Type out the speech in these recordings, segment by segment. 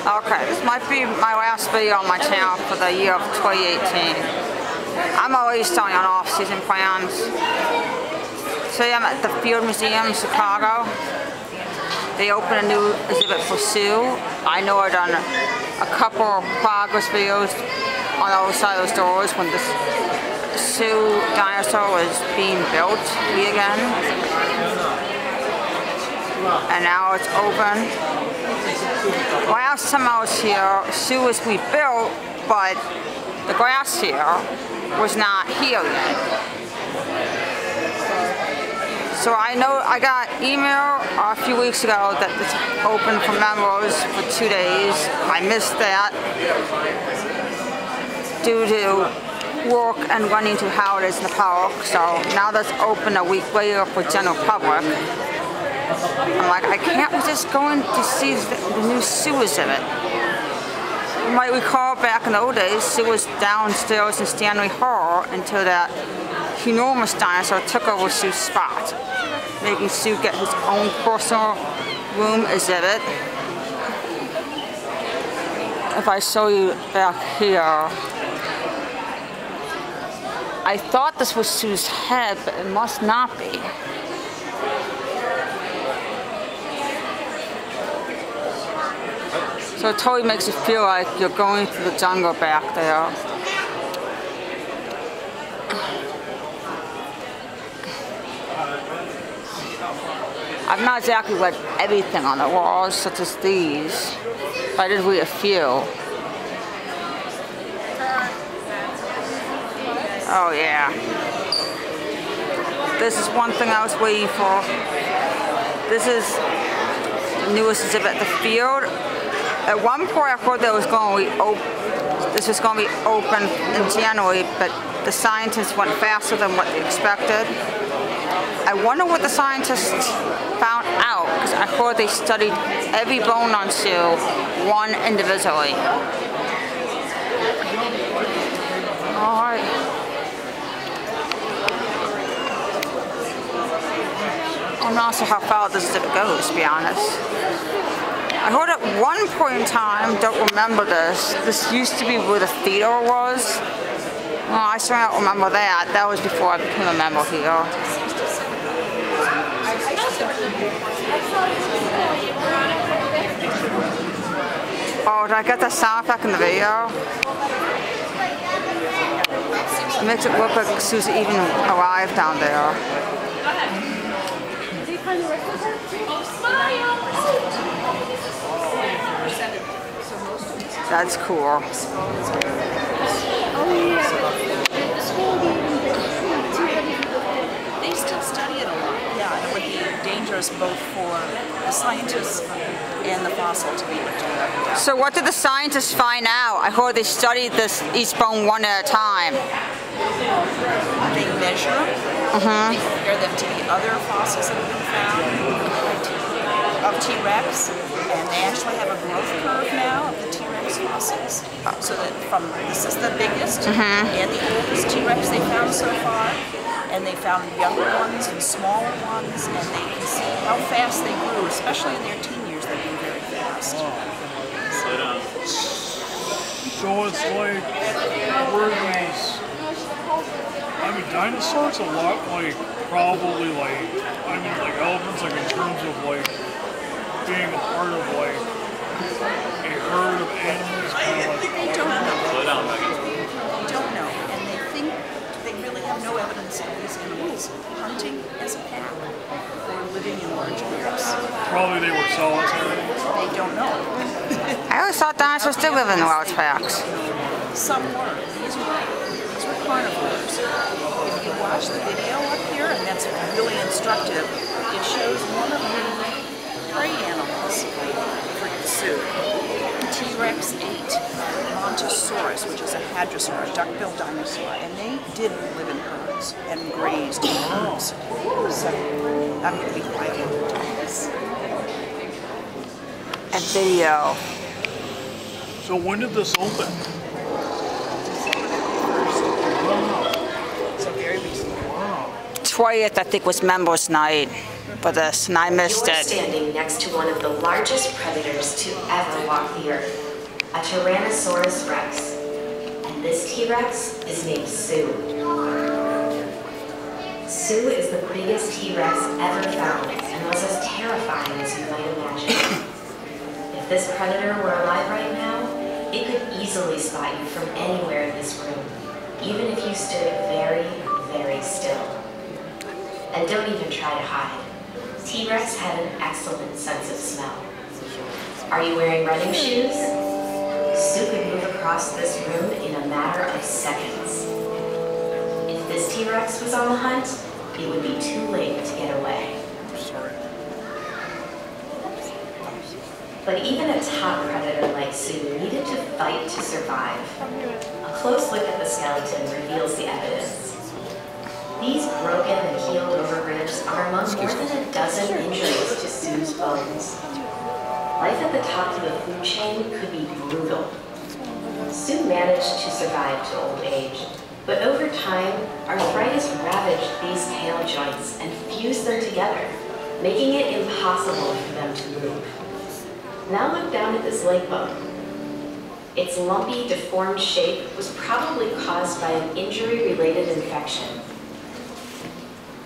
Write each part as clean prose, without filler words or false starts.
Okay, this might be my last video on my channel for the year of 2018. I'm always starting on off-season plans. Today I'm at the Field Museum in Chicago. They opened a new exhibit for Sue. I know I've done a couple of progress videos on the other side of those doors when this Sue dinosaur was being built again. And now it's open. Last time I was here, Sue was rebuilt, but the grass here was not here yet. So I know I got email a few weeks ago that it's open for members for 2 days. I missed that due to work and running to holidays in the park. So now that's open a week later for general public. I'm like, I can't resist going to see the new Sue exhibit. You might recall back in the old days, Sue was downstairs in Stanley Hall until that enormous dinosaur took over Sue's spot, making Sue get his own personal room exhibit. If I show you back here, I thought this was Sue's head, but it must not be. So it totally makes you feel like you're going through the jungle back there. I've not exactly read everything on the walls, such as these, but I did read a few. Oh yeah. This is one thing I was waiting for. This is the newest exhibit at the Field. At one point I thought that was going to be this was going to be open in January, but the scientists went faster than what they expected. I wonder what the scientists found out, because I thought they studied every bone on Sue, one individually. Alright. I'm not sure how far this goes, to be honest. I heard at one point in time, don't remember this used to be where the theater was. Well, I still don't remember that. That was before I became a member here. Oh, did I get the sound effect in the video? It makes it look like Sue's even alive down there. That's cool. They still study it a lot. Yeah, it would be dangerous both for the scientists and the fossil to be able to do that. So what did the scientists find out? I heard they studied each bone one at a time. They measure them. They compare them to the other fossils that have been found of T-Rex, and they actually have a growth curve now of the T-Rex fossils. So that this is the biggest and the oldest T-Rex they found so far, and they found younger ones and smaller ones, and they can see how fast they grew, especially in their teen years. They grew very fast. So it's like, were these, I mean, dinosaurs a lot like, probably like, I mean, like elephants, like in terms of like, being a part of like, a herd of animals, kind of like... They don't know. They don't know, and they think, they really have no evidence of these animals hunting as a pack or living in large groups. Probably they were solitary. They don't know. I always thought dinosaurs did live in large packs. Some were. These were carnivores. If you watch the video up here, and that's really instructive, it shows one of the prey animals for Sue. T-Rex ate Montosaurus, which is a hadrosaur, a duck-billed dinosaur, and they did live in herds and grazed in herds. So I'm going to be quiet about this. A video. So when did this open? So very recently. Wow. 20th, I think, was members night. for this, and I missed You're it. standing next to one of the largest predators to ever walk the earth, a Tyrannosaurus Rex. And this T-Rex is named Sue. Sue is the biggest T-Rex ever found and was as terrifying as you might imagine. If this predator were alive right now, it could easily spot you from anywhere in this room, even if you stood very, very still. And don't even try to hide. T-Rex had an excellent sense of smell. Are you wearing running shoes? Sue could move across this room in a matter of seconds. If this T-Rex was on the hunt, it would be too late to get away. But even a top predator like Sue needed to fight to survive. A close look at the skeleton reveals the evidence. These broken and healed over ribs are among more than a dozen injuries to Sue's bones. Life at the top of the food chain could be brutal. Sue managed to survive to old age, but over time, arthritis ravaged these tail joints and fused them together, making it impossible for them to move. Now look down at this leg bone. Its lumpy, deformed shape was probably caused by an injury-related infection.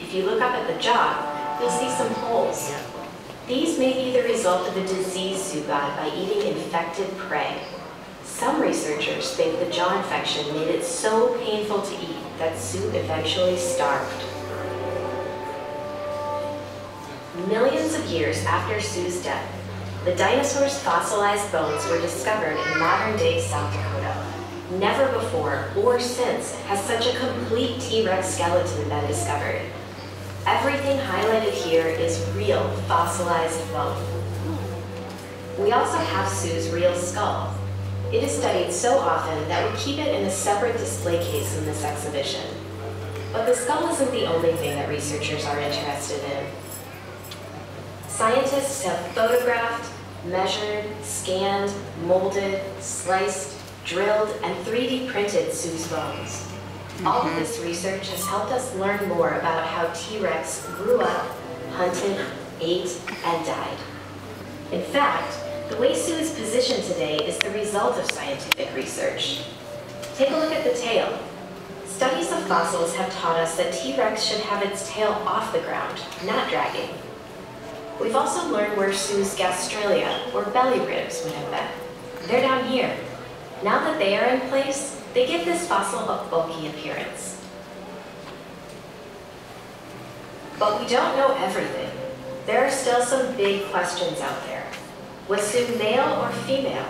If you look up at the jaw, you'll see some holes. These may be the result of a disease Sue got by eating infected prey. Some researchers think the jaw infection made it so painful to eat that Sue eventually starved. Millions of years after Sue's death, the dinosaur's fossilized bones were discovered in modern-day South Dakota. Never before or since has such a complete T-Rex skeleton been discovered. Everything highlighted here is real fossilized bone. We also have Sue's real skull. It is studied so often that we keep it in a separate display case in this exhibition. But the skull isn't the only thing that researchers are interested in. Scientists have photographed, measured, scanned, molded, sliced, drilled, and 3D printed Sue's bones. All of this research has helped us learn more about how T-Rex grew up, hunted, ate, and died. In fact, the way Sue is positioned today is the result of scientific research. Take a look at the tail. Studies of fossils have taught us that T-Rex should have its tail off the ground, not dragging. We've also learned where Sue's gastralia, or belly ribs, would have been. They're down here. Now that they are in place, they give this fossil a bulky appearance. But we don't know everything. There are still some big questions out there. Was Sue male or female?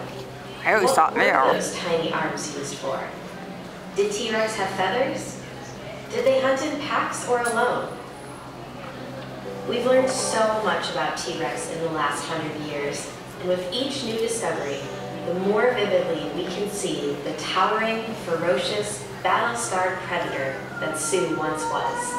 I always thought male. What were those tiny arms used for? Did T-Rex have feathers? Did they hunt in packs or alone? We've learned so much about T-Rex in the last 100 years, and with each new discovery, the more vividly we can see the towering, ferocious, battle-scarred predator that Sue once was.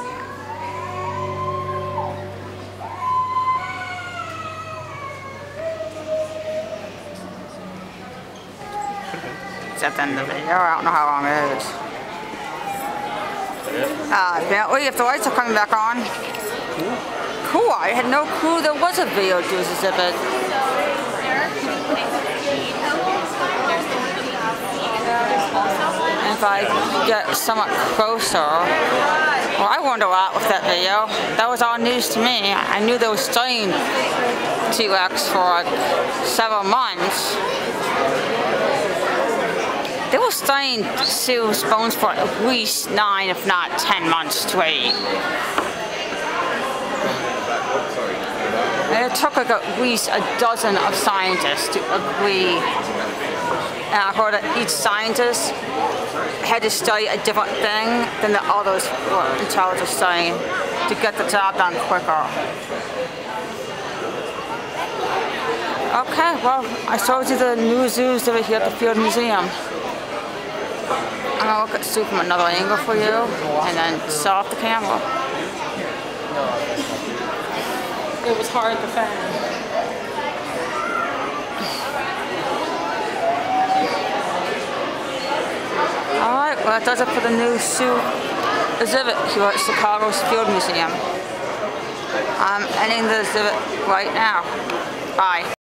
It's at the end of the video. I don't know how long it is. Bentley, if the lights are coming back on. Cool. I had no clue there was a video to this exhibit. And if I get somewhat closer, well, I learned a lot with that video. That was all news to me. I knew they were studying T-Rex for like several months. They were studying Sue's bones for at least 9, if not 10 months straight. And it took like at least a dozen of scientists to agree. And I heard that each scientist had to study a different thing than the others were in charge of studying to get the job done quicker. Okay, well, I showed you the new zoos over here at the Field Museum. I'm gonna look at Sue from another angle for you, and then set off the camera. It was hard to find. Alright, well that does it for the new Sue exhibit here at Chicago's Field Museum. I'm ending the exhibit right now. Bye.